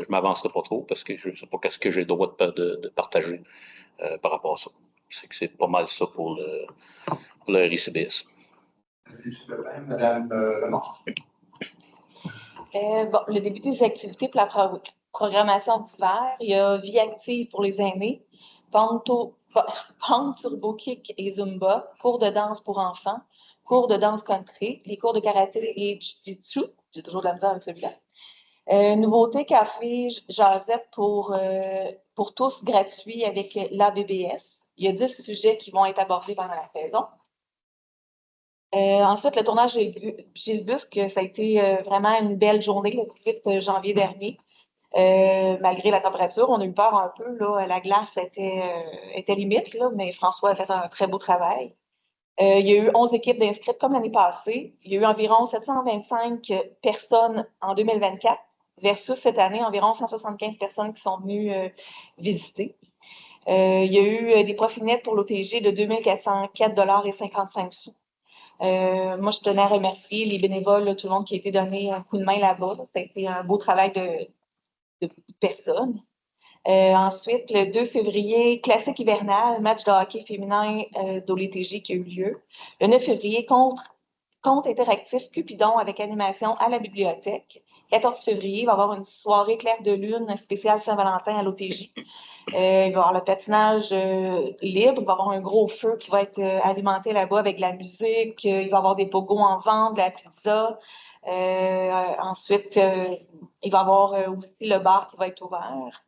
m'avancerai pas trop parce que je ne sais pas qu'est-ce que j'ai le droit de partager par rapport à ça. C'est que c'est pas mal ça pour le RICBS. Merci, M. Lebin. Mme Lemort. Bon, le début des activités pour la programmation d'hiver, il y a Vie active pour les aînés, pente turbo kick et zumba, cours de danse pour enfants, cours de danse country, les cours de karaté et jiu-jitsu. J'ai toujours de la misère avec celui-là. Nouveauté café Jazette pour tous gratuit avec l'ABBS. Il y a 10 sujets qui vont être abordés pendant la saison. Ensuite, le tournage de Gilles Busque, ça a été vraiment une belle journée le 8 janvier dernier. Malgré la température, on a eu peur un peu. Là, la glace était limite, là, mais François a fait un très beau travail. Il y a eu 11 équipes d'inscrites comme l'année passée. Il y a eu environ 725 personnes en 2024 versus cette année, environ 175 personnes qui sont venues visiter. Il y a eu des profits nets pour l'OTG de 2 404,55 $. Moi, je tenais à remercier les bénévoles, là, tout le monde qui a été donné un coup de main là-bas. Ça a été un beau travail de beaucoup de personnes. Ensuite, le 2 février, classique hivernal, match de hockey féminin d'OLTG qui a eu lieu. Le 9 février, compte interactif Cupidon avec animation à la bibliothèque. 14 février, il va y avoir une soirée claire de lune spéciale Saint-Valentin à l'OTJ. Il va y avoir le patinage libre, il va y avoir un gros feu qui va être alimenté là-bas avec de la musique, il va y avoir des pogos en vente, de la pizza. Ensuite, il va y avoir aussi le bar qui va être ouvert.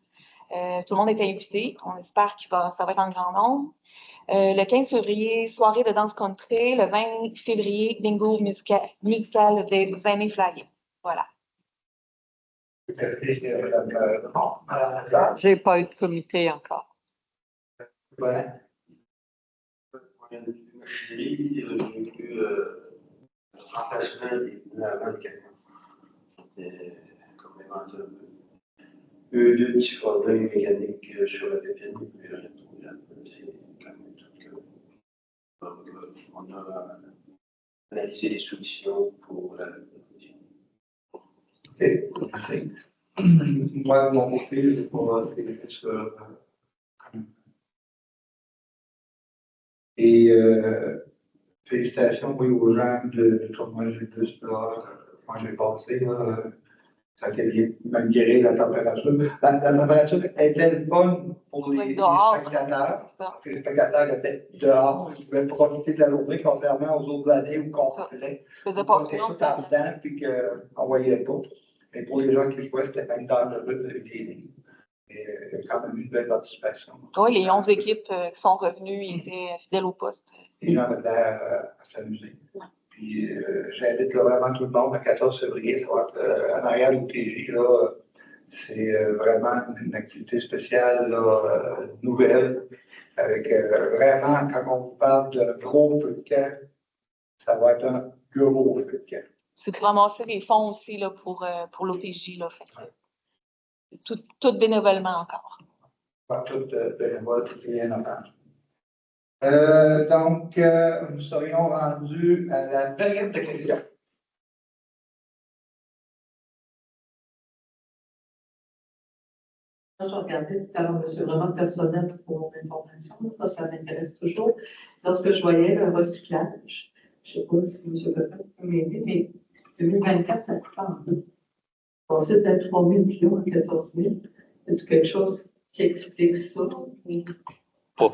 Tout le monde est invité. On espère ça va être en grand nombre. Le 15 février, soirée de danse country. Le 20 février, bingo musical des aînés flyés. Voilà. J'ai pas eu de comité encore. Voilà. Machinerie, il y a eu remplacement des avant de camions. Comme éventuellement. Il y a eu 2 petits problèmes mécaniques sur la pépine, mais c'est quand même tout On a analysé les solutions pour la. OK, merci. Moi, de mon côté, je vais pas féliciter sur. Et félicitations, oui, aux gens du tournoi G+, là. Moi, j'ai passé, là, ça a été bien, malgré la température. La température était le fun pour les spectateurs. C'est ça. Les spectateurs étaient dehors, ils pouvaient profiter de la journée, contrairement aux autres années où on Faisait pas était tout en dedans puis qu'on ne voyait pas. Mais pour les gens qui jouaient, c'était 20 heures de lutte avec des lignes. Et il y a quand même eu une belle participation. Oui, les 11 équipes qui sont revenues, ils étaient fidèles au poste. Les gens avaient l'air à s'amuser. Puis j'invite là, vraiment tout le monde le 14 février, ça va être en arrière du TJ. Là, c'est vraiment une activité spéciale, là, nouvelle, avec vraiment, quand on vous parle de gros feu de camp, ça va être un gros feu de camp. C'est pour ramasser des fonds aussi là, pour l'OTJ. Là, tout bénévolement encore. Pas tout bénévole, tout rien à faire. Donc, nous serions rendus à la période de questions. Je regardais tout à l'heure, monsieur, vraiment personnel pour mon information, ça m'intéresse toujours. Lorsque je voyais le recyclage, je ne sais pas si M. Pepin peut m'aider, mais 2024, ça coûte en deux. On sait peut-être 3 000 kilos à 14 000. Est-ce quelque chose qui explique ça?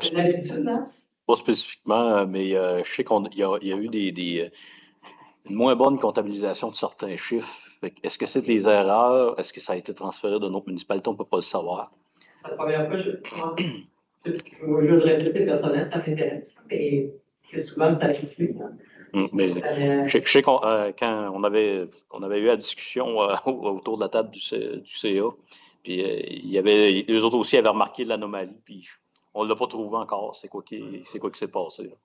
C'est l'habitude, hein? Pas spécifiquement, mais je sais qu'il y a eu une moins bonne comptabilisation de certains chiffres. Est-ce que c'est des erreurs? Est-ce que ça a été transféré de notre municipalité? On ne peut pas le savoir. C'est la première fois que je le répéter personnel, ça m'intéresse. Et c'est souvent habitué. Mais je sais quand on avait eu la discussion autour de la table du CA, puis eux autres aussi avaient remarqué l'anomalie, puis on ne l'a pas trouvé encore. C'est quoi qui s'est passé? Là.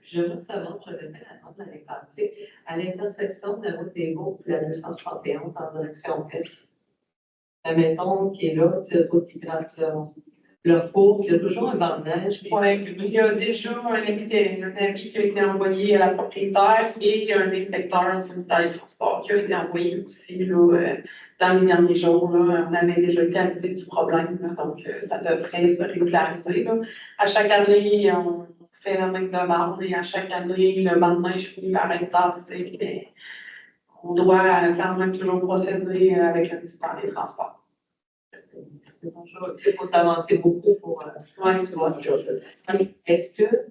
Je veux savoir, je vais faire la l'année passée, à l'intersection de la route des Vaux et la 271 en direction Est. La maison qui est là, c'est eux autres qui grattent leur cours, il y a toujours un bandage. Oui, il y a déjà un avis qui a été envoyé à la propriétaire et il y a un inspecteur du ministère des Transports qui a été envoyé aussi là, dans les derniers jours. Là. On avait déjà été avisé du problème, là, donc ça devrait se régulariser. Là. À chaque année, on fait la même demande et à chaque année, le banc de neige finit par être tassé. Mais on doit quand même toujours procéder avec le ministère des Transports. Il faut s'avancer beaucoup pour voir ce chose. Est-ce que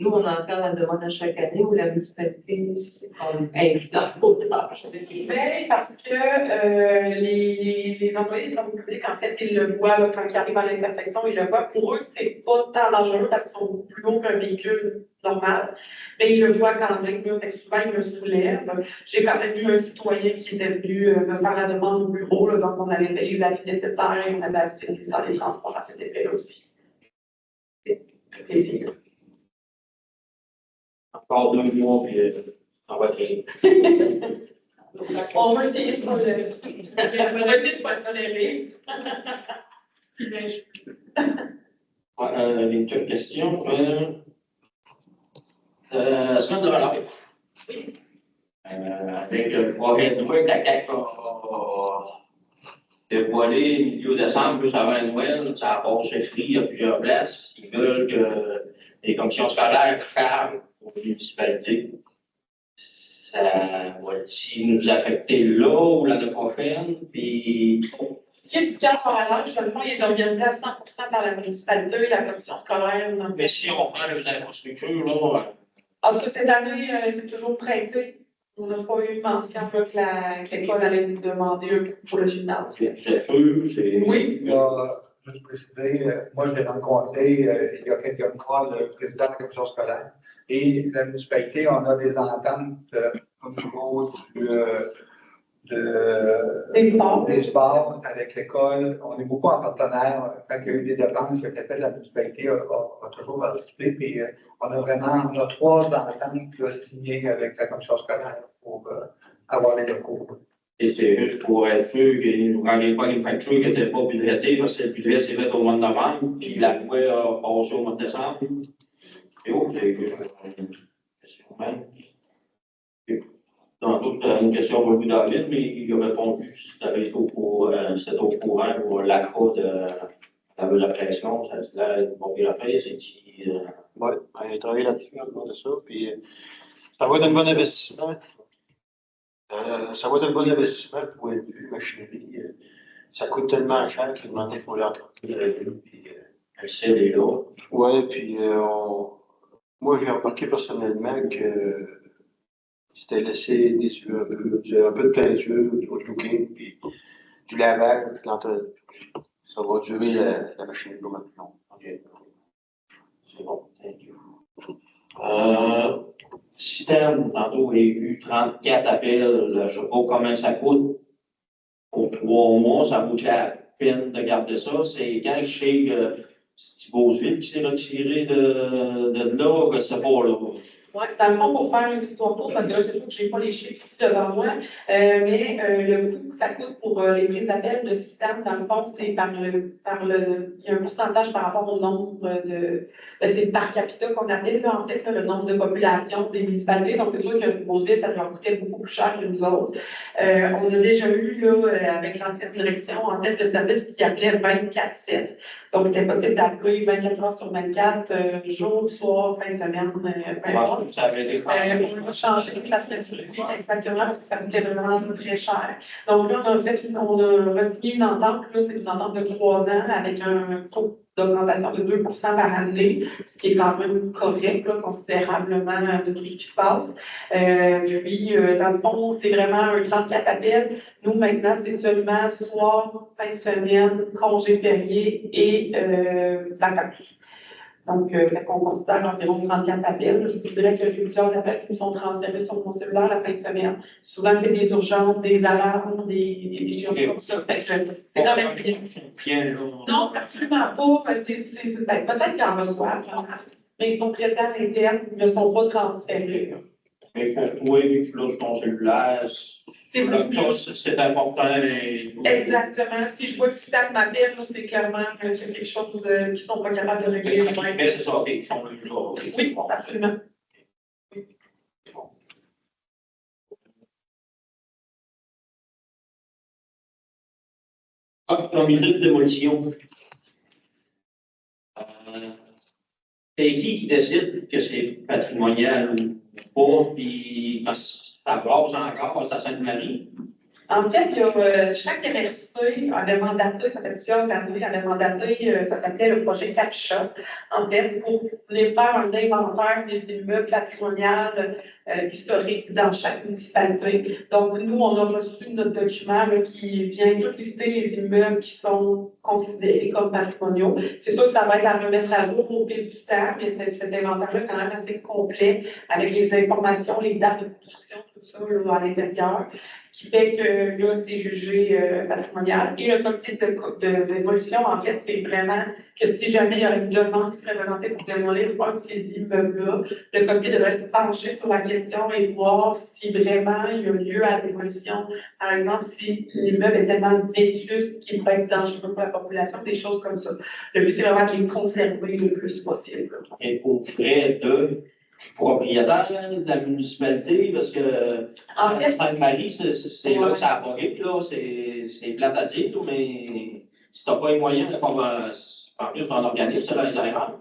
nous, on en fait la demande à chaque année ou la municipalité, c'est comme évident pour tâche? Mais parce que les employés des travaux publics, en fait, ils le voient là, quand ils arrivent à l'intersection, ils le voient. Pour eux, c'est pas tant dangereux parce qu'ils sont beaucoup plus hauts qu'un véhicule normal. Mais ils le voient quand même, là, fait que souvent, ils me soulèvent. J'ai quand même eu un citoyen qui était venu me faire la demande au bureau, là, donc on avait fait les avis nécessaires et on avait avisé le ministère des Transports à cet effet-là aussi. Et Encore 2 mois, puis on va être. On va essayer de tolérer. On va essayer de pas le tolérer. Une autre question. La semaine de relâche. Oui. Avec le projet de loi que la CAQ a dévoilé milieu décembre, plus avant Noël, ça a passé free à plusieurs places. Ils veulent que les commissions scolaires ferment aux municipalités. Ça va-t-il nous affecter là ou l'année prochaine? Puis. Ce qui est du cadre parallèle, justement, il est organisé à 100% par la municipalité et la commission scolaire. Donc, mais si on prend les infrastructures, là. En tout cas, cette année, c'est toujours prêté. On n'a pas eu mention là, que l'école allait nous demander un peu pour le gymnase. C'est sûr, c'est. Oui. Il y a, juste préciser, moi, je l'ai rencontré il y a quelques mois, le président de la commission scolaire. Et la municipalité, on a des ententes au niveau des sports avec l'école. On est beaucoup en partenaire. Quand il y a eu des dépenses qui ont été faites, la municipalité a toujours participé. Puis on a 3 ententes là, signées avec la commission scolaire pour avoir les locaux. Et c'est juste pour être sûr qu'ils ne nous rendaient pas les factures qui n'étaient pas budgétées, parce que le budget s'est fait au mois de novembre, puis la loi a passé au mois de décembre. Théo, vous avez une question même? Tantôt, tu as une question pour Louis David, mais il a répondu si tu avais été au courant pour l'achat de la meule à pression. Ça dit là, une bonne affaire, c'est qui. Oui, on a travaillé là-dessus à cause de ça. Puis ça va être un bon investissement. Ça va être un bon investissement pour point de vue machinerie. Ça coûte tellement cher qu'à un moment donné, il faut l'entretenir. Puis, Elle sait déjà. oui, puis moi, j'ai remarqué personnellement que c'était laissé déçu un peu. Un peu de peinture, du looking, puis du lavage. Puis ça va durer la machinerie pas mal plus long. OK. C'est bon, thank you. Système, tantôt, il y a eu 34 appels. Je ne sais pas comment ça coûte. Pour 3 mois, ça vaut la peine de garder ça. C'est quand je sais que c'est Beauceville qui s'est retiré de là, que c'est pas là. Oui, dans le fond, pour faire une histoire courte, parce que là, c'est sûr que je n'ai pas les chiffres ici devant moi, mais le coût que ça coûte pour les prises d'appel de système, dans le fond, c'est il y a un pourcentage par rapport au nombre c'est par capita qu'on appelle, là, en fait, là, le nombre de population des municipalités. Donc, c'est sûr que Beauceville, ça leur coûtait beaucoup plus cher que nous autres. On a déjà eu, là, avec l'ancienne direction, en fait, le service qui appelait 24/7. Donc, c'était possible d'appeler 24 heures sur 24, jour, soir, fin de semaine, peu importe. Ça avait été On a changé parce que exactement parce que ça coûtait vraiment très cher. Donc là, on a re-signé une entente, là, c'est une entente de 3 ans avec un taux d'augmentation de 2 par année, ce qui est quand même correct, là, considérablement de tout ce qui se passe. Puis, dans le fond, c'est vraiment un 34 appels. Nous, maintenant, c'est seulement soir, fin de semaine, congés fériés et vacances. Donc, fait qu'on considère environ 34 appels. Je vous dirais que j'ai plusieurs appels qui sont transférés sur mon cellulaire la fin de semaine. Souvent, c'est des urgences, des alarmes, des choses comme ça. Fait que c'est quand même bien. Non, absolument pas. Peut-être qu'ils en reçoivent, mais ils sont traités à l'interne, ils ne sont pas transférés. Mais pour toi, vu que tu l'as sur ton cellulaire, c'est important. Exactement. Si je vois que Système m'appelle, c'est clairement qu'il y a quelque chose qu'ils ne sont pas capables de régler. Mais c'est ça, ils font le jour. Oui, absolument. Comité de démolition. C'est qui décide que c'est patrimonial ou pas, puis ça brasse encore à Sainte-Marie? En fait, il y a, chaque MRC avait mandaté, ça fait plusieurs années, avait mandaté, ça s'appelait le projet CAPCHA, en fait, pour venir faire un inventaire des immeubles patrimoniaux historiques dans chaque municipalité. Donc, nous, on a reçu notre document là, qui vient tout lister les immeubles qui sont considérés comme patrimoniaux. C'est sûr que ça va être à remettre à jour au fil du temps, mais cet inventaire-là est quand même assez complet avec les informations, les dates de construction, tout ça là, à l'intérieur. Ce qui fait que là, c'est jugé patrimonial. Et le comité de démolition, en fait, c'est vraiment que si jamais il y a une demande qui serait présentée pour démolir un de ces immeubles-là, le comité devrait se pencher sur la question et voir si vraiment il y a lieu à la démolition. Par exemple, si l'immeuble est tellement vétuste qu'il peut être dangereux pour la population, des choses comme ça. Le but, c'est vraiment qu'il est conservé le plus possible. Et au frais de propriétaire de la municipalité, parce que en fait, Sainte-Marie, c'est là que ça a apparu, là, c'est plate à dire, mais si tu n'as pas les moyens de en plus on organise ça dans les aéroports.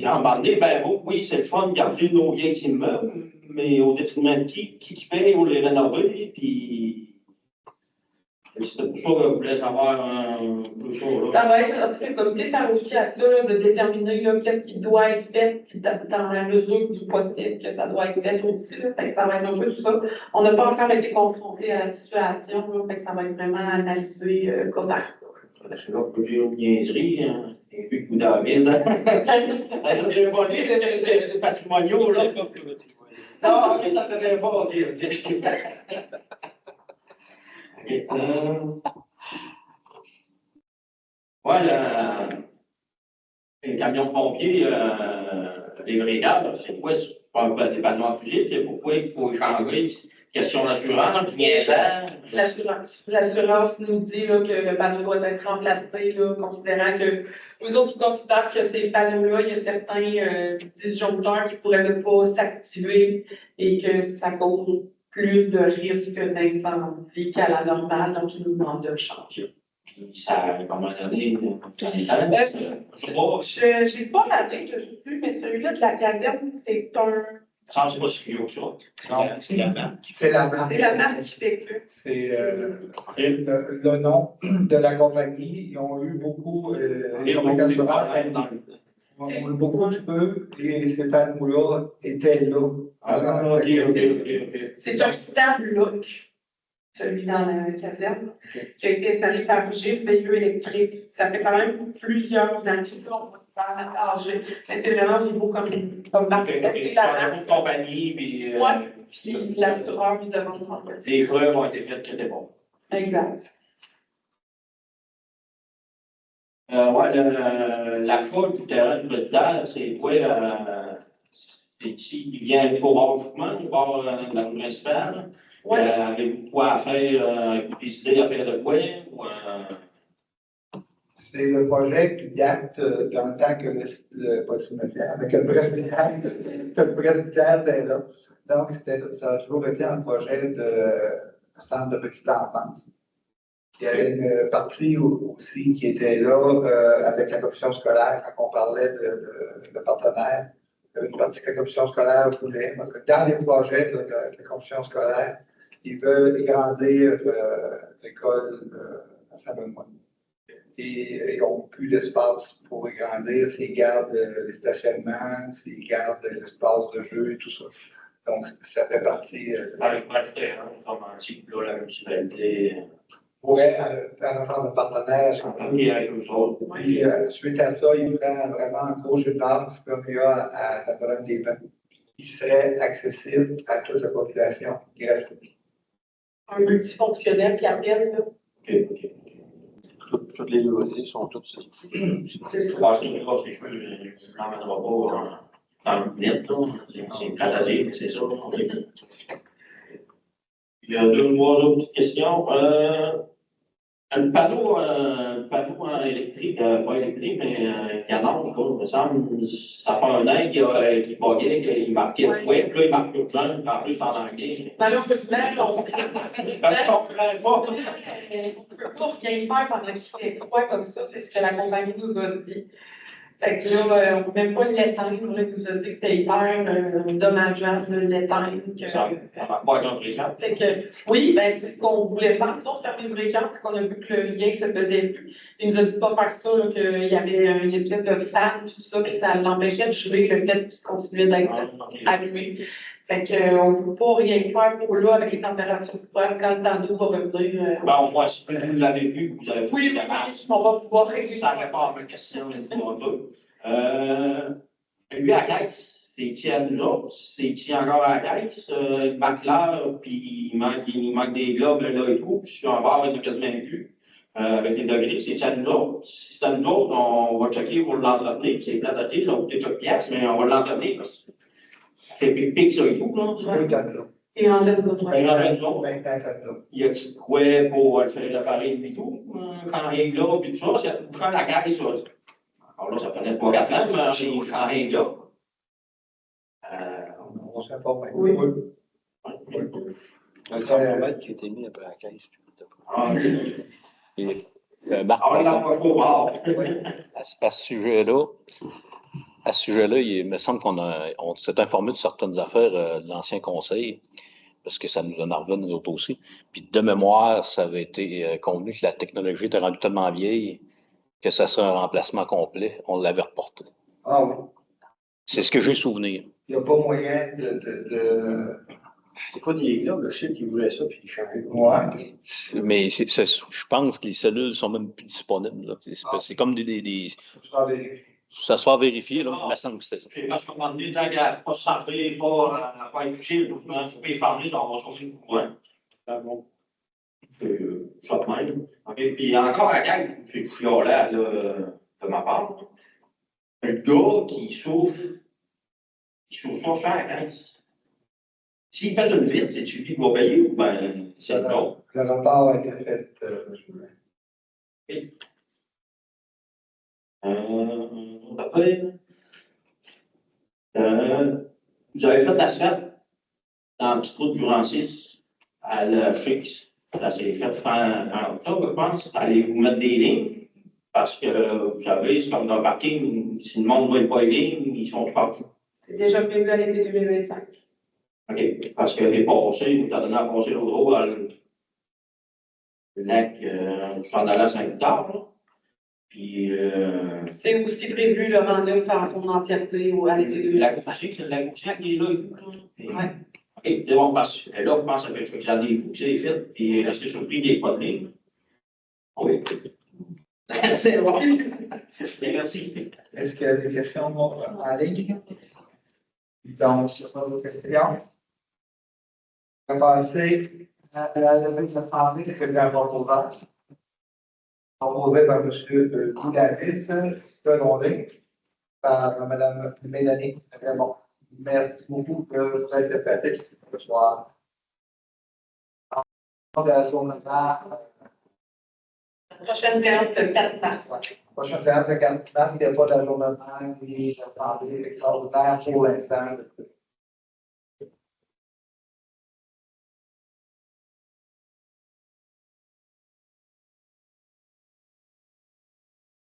En parler, ben oui, c'est le fun de garder nos vieilles immeubles, mais au détriment de qui paye pour les rénover, puis c'était pour ça que je voulais savoir un peu ça. Ça va être, le comité sert aussi à ça, là, de déterminer qu'est-ce qui doit être fait dans la mesure du possible que ça doit être fait aussi. Là, fait que ça va être un peu tout ça. On n'a pas encore été confronté à la situation, là, fait que ça va être vraiment analysé comme ça. C'est là que j'ai une niaiserie, hein. Et puis que David, j'ai volé des patrimoniaux, là. Non, mais ça ne devait pas, ok. Voilà, un camion de pompier, des brigades, c'est quoi, c'est pas un dépanneur fusible, c'est pourquoi il faut échanger. question d'assurance, niaisage. L'assurance nous dit là, que le panneau doit être remplacé, là, considérant que nous autres, ils considèrent que ces panneaux-là, il y a certains disjoncteurs qui pourraient ne pas s'activer et que ça cause plus de risques d'incendie qu'à la normale, donc ils nous demandent de le changer. Ça a comment donné, ça J'ai pas la date dessus, mais celui-là de la caserne, c'est un. Ça, c'est pas si vieux que ça. Non. C'est la marque. C'est la marque. C'est la marque qui fait que. C'est le nom de la compagnie. Ils ont eu beaucoup, les compagnies d'assurance ont eu beaucoup de feux et ces panneaux-là étaient là. Alors, Ok. C'est un stable look, celui dans la caserne, qui a été installé par Gilles Veilleux Électrique. Ça fait quand même plusieurs années qu'on va faire âgé. C'était vraiment au niveau comme marque. C'est la compagnie, puis Puis l'assureur, il demande en fait. les preuves ont été faites que c'était bon. Exact. L'achat du terrain du président, c'est quoi? C'est ici, il vient au bord du chemin, au bord de la rue principale. Ouais. Avez-vous quoi à faire? Vous décidez à faire de quoi? c'est le projet qui date dans le temps que pas le cimetière, mais que le presbytère était là. Donc, ça a toujours été un projet de centre de petite enfance. Il y avait une partie aussi qui était là avec la commission scolaire, quand on parlait de partenaires. Il y avait une partie que la commission scolaire voulait. Parce que dans les projets de la commission scolaire, ils veulent agrandir l'école à Saint-Benoît. Et ils n'ont plus d'espace pour agrandir s'ils gardent les stationnements, s'ils gardent l'espace de jeu et tout ça. Donc, ça fait partie. Avec le terrain, comme on dit, là, la municipalité. Pourrait faire un genre de partenaire. Et avec eux autres. Puis, suite à ça, il voulait vraiment un gros gymnase comme il y a à la Colonne des Bains, qui serait accessible à toute la population gratuitement. Un multifonctionnel qui appelle, là. Toutes les loisirs sont toutes. C'est ça. Parce que c'est sûr, je ne l'emmènerai pas dans le net, c'est plate à dire, mais c'est ça. Il y a deux ou trois autres petites questions. Un panneau électrique, pas électrique, mais canard, il me semble, ça fait un an qu'il buguait, qu'il marquait de quoi, puis là, il marque urgent, en plus en anglais. Malheureusement, on ne comprends pas. peut pas rien faire pendant qu'il fait froid comme ça, c'est ce que la compagnie nous a dit. Fait que là, on ne peut même pas l'éteindre. Il nous a dit que c'était hyper dommageable de l'éteindre. Ça va pas être un président. Fait que, oui, ben, c'est ce qu'on voulait faire. Nous autres, fermer le breaker, quand on a vu que le lien ne se faisait plus. Il nous a dit de pas faire ça, qu'il y avait une espèce de fan, tout ça, que ça l'empêchait de geler le fait qu'il continuait d'être allumé. Fait qu'on ne peut pas rien faire pour là avec les températures froides quand le temps d'eau va revenir. Ben, on voit si vous l'avez vu, vous avez vu. Oui, on va pouvoir régler ça. Ça répond à ma question, lui, à la caisse, c'est-tu à nous autres? C'est-tu encore à la caisse? Il manque l'heure, puis il manque des globes là et tout, puis sur un bar, il n'y a quasiment plus. Avec les degrés, c'est-tu à nous autres? Si c'est à nous autres, on va checker pour l'entretenir, c'est plate à dire, là, on peut déjà pièce, mais on va l'entretenir parce que ça fait pic ça et tout, là. Et en fait, d'autres. Il y a petit quoi pour le faire réparer et tout, quand il est là, puis tout ça, c'est à la caisse, là. Alors là, ça prenait 3-4 ans, mais c'est quand rien là. On s'informe. Oui. Un thermomètre qui a été mis après la caisse. Et, Marc, à ce sujet-là, il me semble qu'on s'est informé de certaines affaires de l'ancien conseil, parce que ça nous en revient nous autres aussi. Puis de mémoire, ça avait été convenu que la technologie était rendue tellement vieille que ça serait un remplacement complet. On l'avait reporté. Ah oui. C'est ce que j'ai souvenir. Il n'y a pas moyen de... C'est pas des globes, je sais qu'ils voulaient ça, puis ils changeaient. Ouais. Mais je pense que les cellules sont même plus disponibles. Là. C'est comme des... Ça sera vérifié, là. Il me semble que c'était ça. C'est parce qu'à un moment donné, tant qu'à ne pas se servir, pas être utile, on va fermer, on va sortir le courant. Ah bon. Ça de même. Okay. Puis encore à gang, c'est là, de ma part. Le gars qui souffre sur la caisse. S'il fait une vite, c'est-tu lui qui va payer ou ben c'est l'autre? Le report a été fait, Après, vous avez fait la semaine dans le petit trou de Jurancis à la Chix. Ça s'est fait en octobre, je pense. Allez vous mettre des lignes parce que vous savez, c'est comme dans le parking, si le monde ne voit pas les lignes, ils sont partout. C'est déjà prévu à l'été 2025. OK. Parce que l'année passée, vous avez donné à passer l'autre jour dans le lac, je suis en allant à Saint-Victor, là. Puis, C'est aussi prévu le rang neuf en son entièreté ou à l'été la 2025. Coursique, c'est la Coursique qui est là. Et, Ouais. OK, c'est bon, parce que là, je pense que ça fait quelques années que c'est fait, puis restez surpris qu'il n'y ait pas de ligne. Oui. C'est bon. Merci. Est-ce qu'il y a des questions en ligne? Donc, c'est pas vos questions. On va passer à la levée de l'Assemblée que j'ai proposé. Proposé par M. Goulavit, secondé par Mme Mélanie Raymond. Merci beaucoup de vous être déplacés ce soir. De la journée, La prochaine séance de 4 places. prochaine séance de 4 mars, il n'y a pas d'ajournement ni d'assemblée extraordinaire pour l'instant.